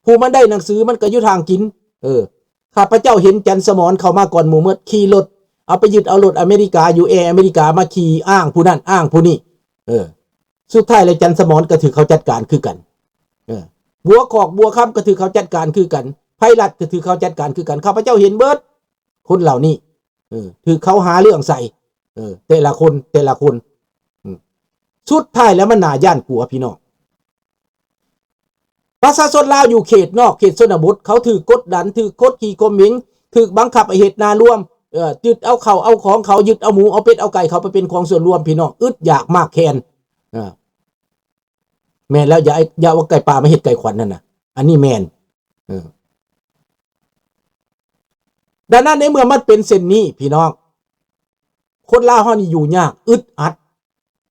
ผู้มันได้หนังสือมันก็อยู่ทางกินข้าพเจ้าเห็นจันสมรเข้ามาก่อนหมู่เมื่อขี่รถเอาไปยึดเอารถอเมริกาอยู่อเมริกามาขี่อ้างผู้นั้นอ้างผู้นี้สุดท้ายเลยจันสมรก็ถือเขาจัดการคือกันบัวขอกบัวค่ำก็ถือเขาจัดการคือกันไพรัตก็ถือเขาจัดการคือกันข้าพเจ้าเห็นเบิดคนเหล่านี้ถือเขาหาเรื่องใส่แต่ละคนสุดท้ายแล้วมันน่าย่านกลัวพี่น้องประชาชนลาวอยู่เขตนอกเขตชนบทเขาถือกดดันถือกดขี่ข่มเหงถือบังคับเหตุนารวมยึดเอาเขาเอาของเขายึดเอาหมูเอาเป็ดเอาไก่เขาไปเป็นของส่วนรวมพี่น้องอึดอยากมากแค้นแม่นแล้วอย่าว่าไก่ป่ามาเห็ดไก่ขวัญนั่นนะอันนี้แม่นดังนั้นในเมื่อมันเป็นเส้นนี้พี่น้องคนลาวเฮานี่อยู่ยากอึดอัด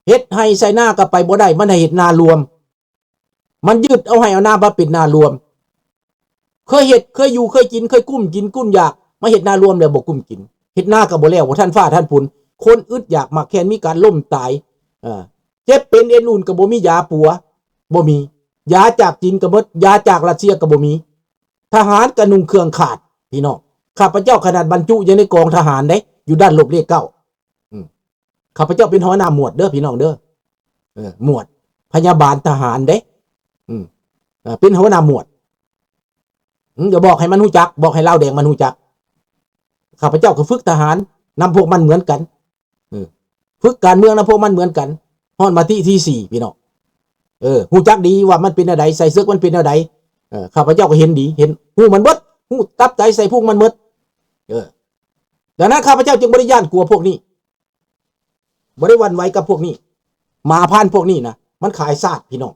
เฮ็ดให้ใส่หน้าก็ไปบ่ได้มันให้เฮ็ดนารวมมันยืดเอาให้เอาหน้ามาเป็นนารวมเคยเฮ็ดเคยอยู่เคยกินเคยกุ้มกินกุ้มอยากมาเฮ็ดนารวมแล้วบ่กุ้มกินเฮ็ดหน้าก็บ่แล้วว่าท่านฟ้าท่านฝนคนอึดอยากมาแค่นมีการล่มตายเจ็บเป็นเอ็นอุ่นก็บ่มียาปัวบ่มียาจากจีนก็หมดยาจากรัสเซียก็บ่มีทหารก็นุ่งเครื่องขาดพี่น้องข้าพเจ้าขนาดบรรจุอยู่ในกองทหารเด้อยู่ด้านลบเลข9ข้าพเจ้าเป็นหัวหน้าหมวดเด้อพี่น้องเด้อหมวดพยาบาลทหารเด้เป็นหัวหน้าหมวดเดี๋ยวบอกให้มันหูจักบอกให้เล่าแดงมันหูจักข้าพเจ้าก็ฝึกทหารนำพวกมันเหมือนกันฝึกการเมืองนำพวกมันเหมือนกันฮอดมาที่4พี่น้องหูจักดีว่ามันเป็นอะไรใส่เสื้อมันเป็นอะไรข้าพเจ้าก็เห็นดีเห็นหูมันเบิดหูตับใจใส่พวกมันเบิดดังนั้นข้าพเจ้าจึงบ่ได้ย่านกลัวพวกนี้บ่ได้หวั่นไหวกับพวกนี้มาพานพวกนี้นะมันขายซาดพี่น้อง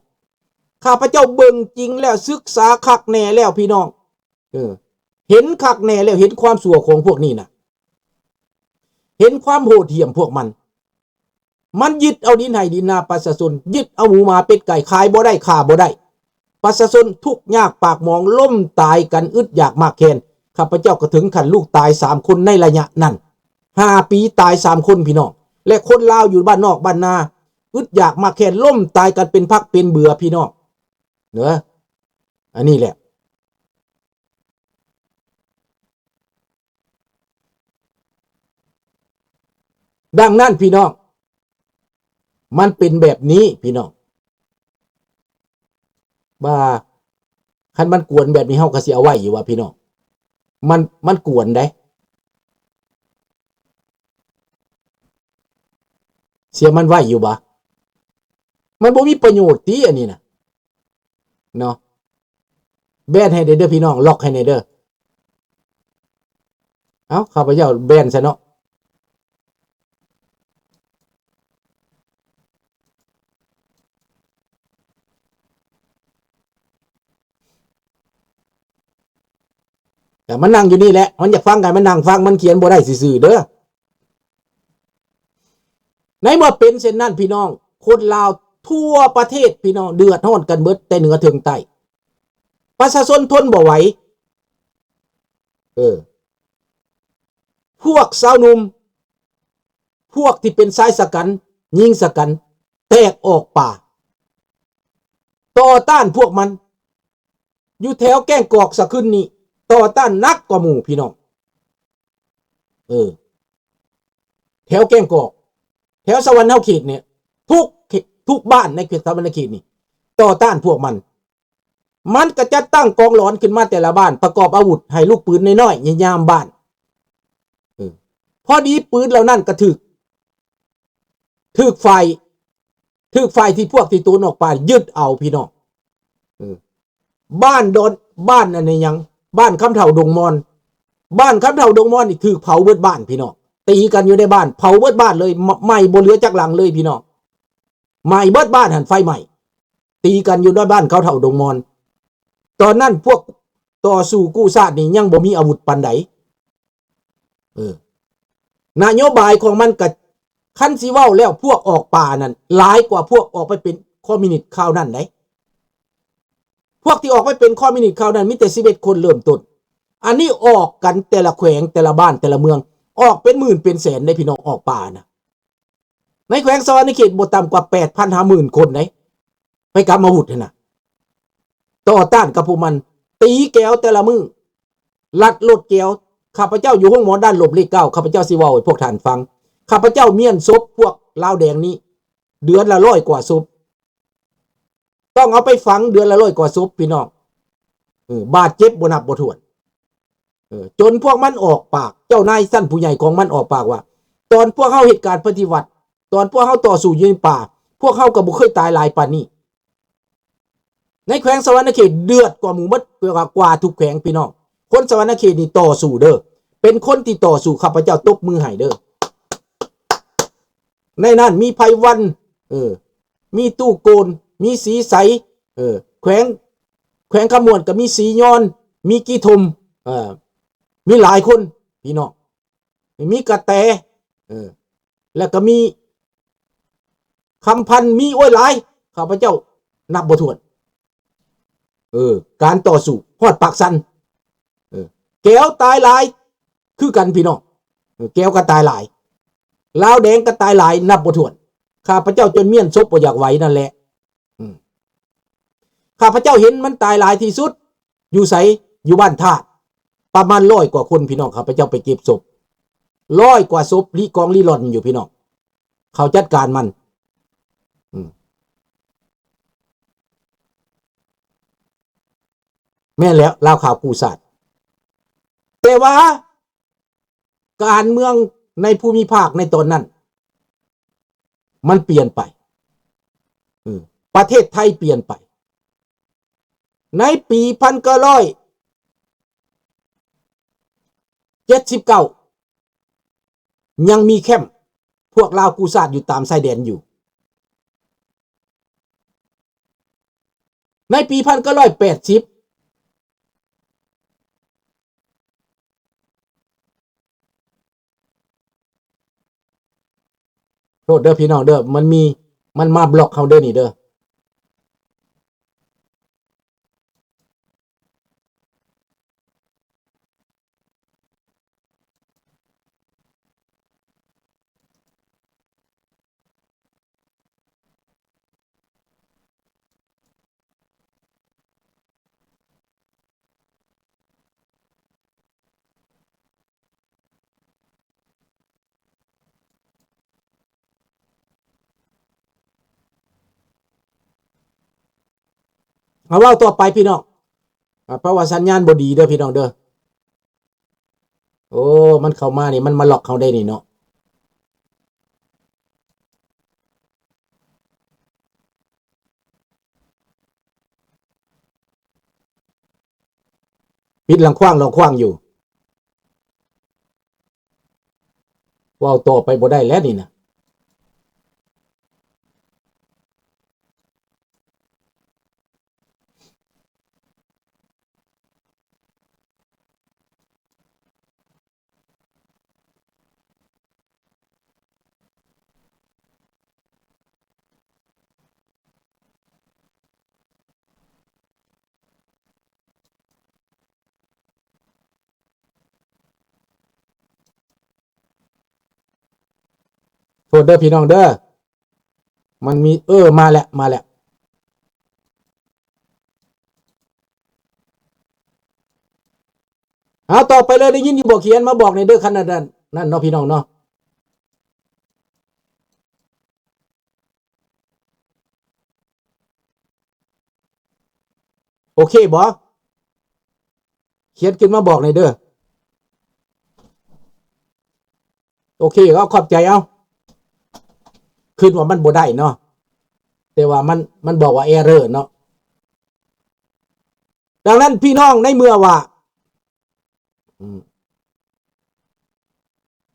ข้าพเจ้าเบิ่งจริงแล้วศึกษาคักแน่แล้วพี่น้องเห็นคักแน่แล้วเห็นความชั่วของพวกนี้นะเห็นความโหดเหี้ยมพวกมันยึดเอาดินให้ดินนาประชาชนยึดเอาหมูหมาเป็ดไก่ขายบ่ได้ฆ่าบ่ได้ประชาชนทุกข์ยากปากหมองล้มตายกันอึดอยากมากแค้นข้าพเจ้าก็ถึงขั้นลูกตาย3คนในระยะนั้น5 ปีตาย3คนพี่น้องและคนลาวอยู่บ้านนอกบ้านนาอึดอยากมากแค้นล้มตายกันเป็นพักเป็นเบื่อพี่น้องอันนี้แหละดังนั้นพี่น้องมันเป็นแบบนี้พี่น้องบ้าคันมันกวนแบบนี้เฮาก็สิเอาไว้อยู่ว่าพี่น้องมันกวนได้เสียมันไว้อยู่บ่มันบ่มีประโยชน์ติอันนี้นะเนาะแบนให้เด้อพี่น้องล็อกให้เด้อเอ้าข้าพเจ้าแบนซะเนาะแต่มันนั่งอยู่นี่แหละมันอยากฟังกันมันนั่งฟังมันเขียนบ่ได้ซื่อๆเด้อในเมื่อเป็นเช่นนั้นพี่น้องคนลาวทั่วประเทศพี่น้องเดือดร้อนกันเบิดแต่เหนือถึงใต้ประชาชนทนบ่ไหวพวกสาวหนุ่มพวกที่เป็นสายสกันยิงสกันแตกออกป่าต่อต้านพวกมันอยู่แถวแก้งกอกสะขึ้นนี่ต่อต้านนักกว่าหมู่พี่น้องแถวแก้งกอกแถวสวรรค์เฮาเขตเนี่ยทุกบ้านในเขตสวรรค์เขตนี่ต่อต้านพวกมันก็จะตั้งกองหลอนขึ้นมาแต่ละบ้านประกอบอาวุธให้ลูกปืนน้อยๆยามบ้านพอดีปืนเหล่านั้นก็ถึกไฟที่พวกที่ตูนออกไปยึดเอาพี่น้องบ้านอันนี้ยังบ้านคำเฒ่าดงมอนนี่ถือเผาเบิดบ้านพี่น้องตีกันอยู่ในบ้านเผาเบิดบ้านเลยไหม้บ่เหลือจักหลังเลยพี่น้องไหม้เบิดบ้านหันไฟไหม้ตีกันอยู่ในบ้านเขาเฒ่าดงมอนตอนนั้นพวกต่อสู้กู้ชาตินี่ยังบ่มีอาวุธปานใดนโยบายของมันก็คันสิเว้าแล้วพวกออกป่านั่นหลายกว่าพวกออกไปเป็นคอมมิวนิสต์คราวนั้นได้พวกที่ออกไปเป็นคอมมิวนิสต์คราวนั้นมีแต่11คนเริ่มต้นอันนี้ออกกันแต่ละแขวงแต่ละบ้านแต่ละเมืองออกเป็นหมื่นเป็นแสนได้พี่น้องออกป่านะในแขวงสวรรค์เขตบ่ต่ำกว่า 8,000 50,000 คนได้ไปกำอาวุธน่ะต่อต้านกับพวกมัน ตีแก้วแต่ละมือลัดลดแก้วข้าพเจ้าอยู่ห้องหมอด้านหลบเลขเก้าข้าพเจ้าสิเว้าให้พวกท่านฟังข้าพเจ้าเมียนศพพวกลาวแดงนี้เดือนละ100 กว่าศพต้องเอาไปฝังเดือนละ100 กว่าศพพี่น้องบาดเจ็บบ่นับบ่ถ้วนจนพวกมันออกปากเจ้านายสั้นผู้ใหญ่ของมันออกปากว่าตอนพวกเฮาเหตุการณ์ปฏิวัติตอนพวกเฮาต่อสู้อยู่ในป่าพวกเฮาก็บ่เคยตายหลายปานนี้ในแขวงสวรรณเขตเดือดกว่าหมู่มดกว่าทุกแขวงพี่น้องคนสวรรณเขตนี่ต่อสู้เด้อเป็นคนที่ต่อสู้ข้าพเจ้าตบมือให้เด้อในนั้นมีไพวันมีตู้โกนมีสีใสแขวงขมวนก็มีสีย้อนมีกี่ทมมีหลายคนพี่น้องมีกระแตแล้วก็มีคำพันมีโอ้ยหลายข้าพเจ้านับบ่ถ้วนการต่อสู้ฮอดปากสันแก้วตายหลายคือกันพี่น้องแก้วก็ตายหลายลาวแดงก็ตายหลายนับบ่ถ้วนข้าพเจ้าจนเมียนซบบ่อยากไหวนั่นแหละข้าพเจ้าเห็นมันตายหลายที่สุดอยู่ไสอยู่บ้านธาตุประมาณ100 กว่าคนพี่น้องข้าพเจ้าไปเก็บศพ100 กว่าศพลีกองลีหล่อนอยู่พี่น้องเขาจัดการมันแม่แล้วลาวข่าวปูศาสตร์แต่ว่าการเมืองในภูมิภาคในตอนนั้นมันเปลี่ยนไปประเทศไทยเปลี่ยนไปในปี1979ยังมีแคมป์พวกลาวกูซาดอยู่ตามชายแดนอยู่ในปี1980โทษเด้อพี่น้องเด้อมันมาบล็อกเขาเด้อนี่เด้อเอาเล่าต่อไปพี่น้องเพราะว่าสัญญาณบ่ดีเด้อพี่น้องเด้อโอ้มันเข้ามานี่มันมาล็อกเขาได้นี่เนาะปิดหลังขว้างอยู่ว่าต่อไปบ่ได้แล้วนี่นะโทษเด้อพี่น้องเด้อมันมีมาแล้วเอาต่อไปเลยได้ยินอยู่บอกเขียนมาบอกในเด้อขนาดนั้นนั่นเนาะพี่น้องเนาะโอเคบอเขียนขึ้นมาบอกในเด้อโอเคก็ขอบใจเอาขึ้นว่ามันบ่ได้เนาะแต่ว่ามันบอกว่าเอเรอร์เนาะดังนั้นพี่น้องในเมื่อว่า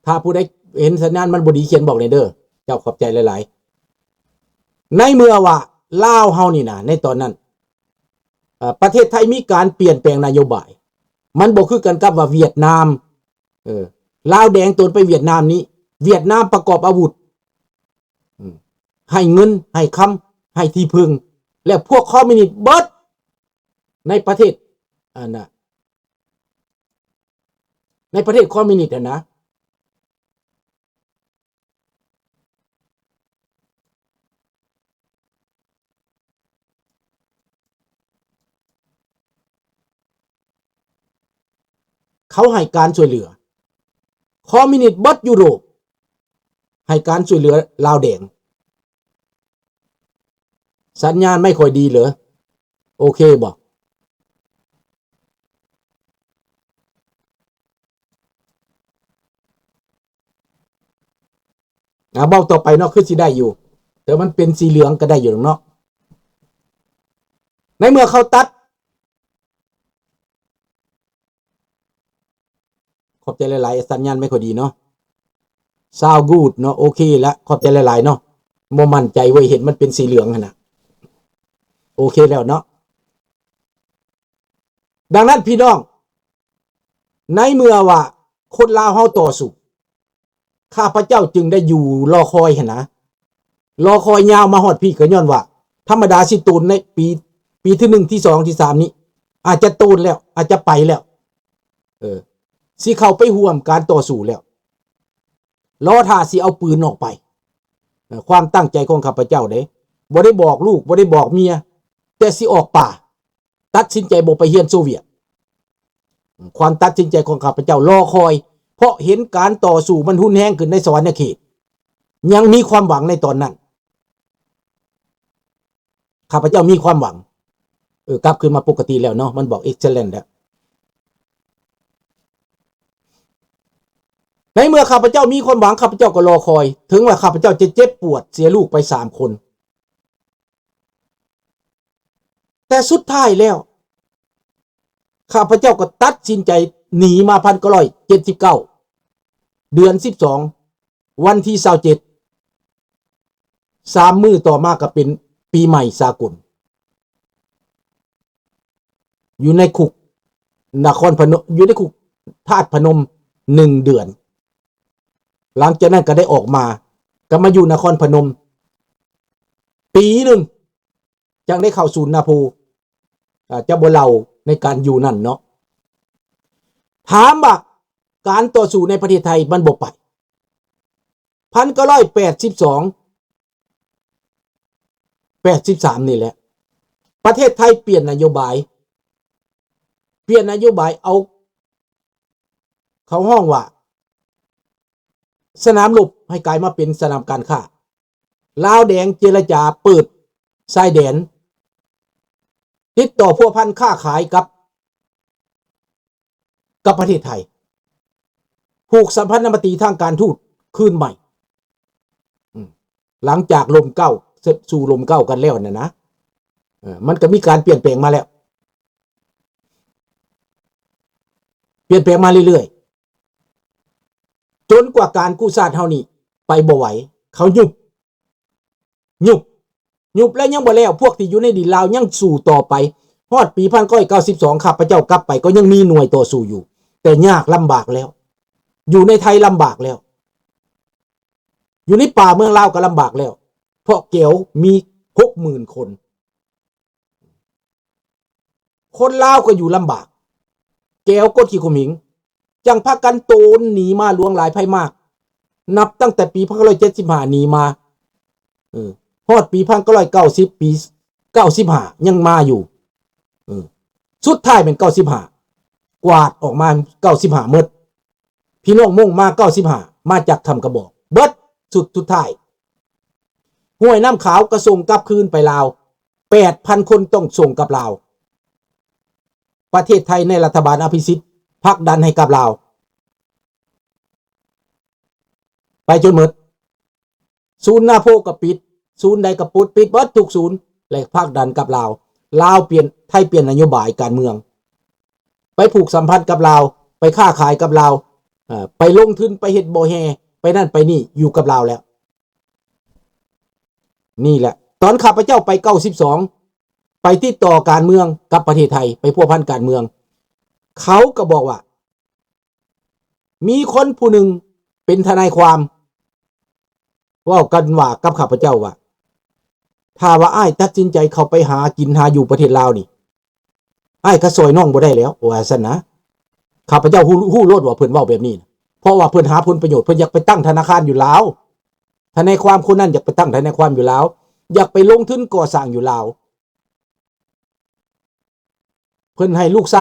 ถ้าผู้ใดเห็นสัญญาณมันบ่ดีเขียนบอกในเด้อเจ้าขอบใจหลายๆในเมื่อว่าลาวเฮานี่นะในตอนนั้นประเทศไทยมีการเปลี่ยนแปลงนโยบายมันบ่คือกันกับว่าเวียดนามลาวแดงตนไปเวียดนามนี้เวียดนามประกอบอาวุธให้เงินให้คำให้ที่พึ่งแล้วพวกคอมมิวนิสต์เบิดในประเทศในประเทศคอมมิวนิสต์นะ เขาให้การช่วยเหลือคอมมิวนิสต์เบิดยุโรปให้การช่วยเหลือลาวแดงสัญญาณไม่ค่อยดีเหรอโอเคบอกเบ้าต่อไปเนาะคือสิได้อยู่แต่มันเป็นสีเหลืองก็ได้อยู่เนาะในเมื่อเขาตัดขอบใจหลายๆสัญญาณไม่ค่อยดีเนาะซาวกูดเนาะโอเคแล้วขอบใจหลายๆเนาะโมมั่นใจไว้เห็นมันเป็นสีเหลืองนะโอเคแล้วเนาะดังนั้นพี่น้องในเมื่อว่าคนลาวเฮาต่อสู้ข้าพเจ้าจึงได้อยู่รอคอยนะรอคอยยาวมาฮอดพี่ก็ย้อนว่าธรรมดาสิตูนในปีที่1ที่2ที่3นี้อาจจะตูนแล้วอาจจะไปแล้วสิเข้าไปห่วมการต่อสู้แล้วรอท่าสิเอาปืนออกไปความตั้งใจของข้าพเจ้าเด้บ่ได้บอกลูกบ่ได้บอกเมียแต่สิออกป่าตัดสินใจบ่ไปเฮียนโซเวียตความตัดสินใจของข้าพเจ้ารอคอยเพราะเห็นการต่อสู้มันหุนแรงขึ้นในสวรรค์เขตยังมีความหวังในตอนนั้นข้าพเจ้ามีความหวังกลับคืนมาปกติแล้วเนาะมันบอก excellent แล้วในเมื่อข้าพเจ้ามีความหวังข้าพเจ้าก็รอคอยถึงว่าข้าพเจ้าจะเจ็บปวดเสียลูกไป3 คนแต่สุดท้ายแล้วข้าพเจ้าก็ตัดสินใจหนีมา1979เดือน12วันที่27 3 มื้อต่อมาก็เป็นปีใหม่สากลอยู่ในคุกนครพนมอยู่ในคุกธาตุพนม1 เดือนหลังจากนั้นก็ได้ออกมาก็มาอยู่นครพนมปีหนึ่งจังได้เข้าศูนย์นาโพจะบ่เล่าในการอยู่นั่นเนาะถามว่าการต่อสู้ในประเทศไทยมันบ่ไป1982 83นี่แหละประเทศไทยเปลี่ยนนโยบายเอาเขาห้องว่าสนามรบให้กลายมาเป็นสนามการค้าลาวแดงเจรจาเปิดชายแดนติดต่อพัวพันค้าขายกับประเทศไทยผูกสัมพันธมัตรีทางการทูตคืนใหม่หลังจากลมเก้าสู่ลมเก้ากันแล้วนะมันก็มีการเปลี่ยนแปลงมาแล้วเปลี่ยนแปลงมาเรื่อยๆจนกว่าการกู้ชาติเฮานี่ไปบ่ไหวเขายุบแล้วยังบ่แล้วพวกที่อยู่ในดินลาวยังสู้ต่อไปฮอดปี1992ข้าพเจ้ากลับไปก็ยังมีหน่วยต่อสู้อยู่แต่ยากลำบากแล้วอยู่ในไทยลำบากแล้วอยู่ในป่าเมืองลาวก็ลำบากแล้วเพราะเก๋วมี 60,000 คนลาวก็อยู่ลำบากแก้วกดขี้ขมิงจังพากันโตนหนีมาหลวงหลายไพ่มากนับตั้งแต่ปี1975หนีมาฮอดปี1990ปี95ยังมาอยู่สุดท้ายเป็น95กวาดออกมา95หมดพี่น้องมุ่งมา95มาจากทำกระบอกเบิดสุดท้ายห้วยน้ำขาวก็ส่งกลับคืนไปลาว 8,000 คนต้องส่งกลับลาวประเทศไทยในรัฐบาลอภิสิทธิ์ผลักดันให้กับลาวไปจนหมดศูนย์นาโพก็ปิดศูนย์ใดก็ปิดเบิดทุกศูนย์และผลักดันกับลาวเปลี่ยนไทยเปลี่ยนนโยบายการเมืองไปผูกสัมพันธ์กับลาวไปค้าขายกับลาวไปลงทุนไปเฮ็ดบ่แฮไปนั่นไปนี่อยู่กับลาวแล้วนี่แหละตอนข้าพเจ้าไป92ไปติดต่อการเมืองกับประเทศไทยไปพัวพันการเมืองเขาก็บอกว่ามีคนผู้หนึ่งเป็นทนายความว่ากันว่ากับข้าพเจ้าว่าถ้าว่าอ้ายตัดสินใจเข้าไปหากินหาอยู่ประเทศลาวนี่อ้ายก็ซอยน้องบ่ได้แล้วว่าซั่นนะข้าพเจ้าฮู้โลดว่าเพิ่นเว้าแบบนี้เพราะว่าเพิ่นหาผลประโยชน์เพิ่นอยากไปตั้งธนาคารอยู่ลาวทนายความคนนั้นอยากไปตั้งทนายความอยู่ลาวอยากไปลงทุนก่อสร้างอยู่ลาวเพิ่นให้ลูกสาว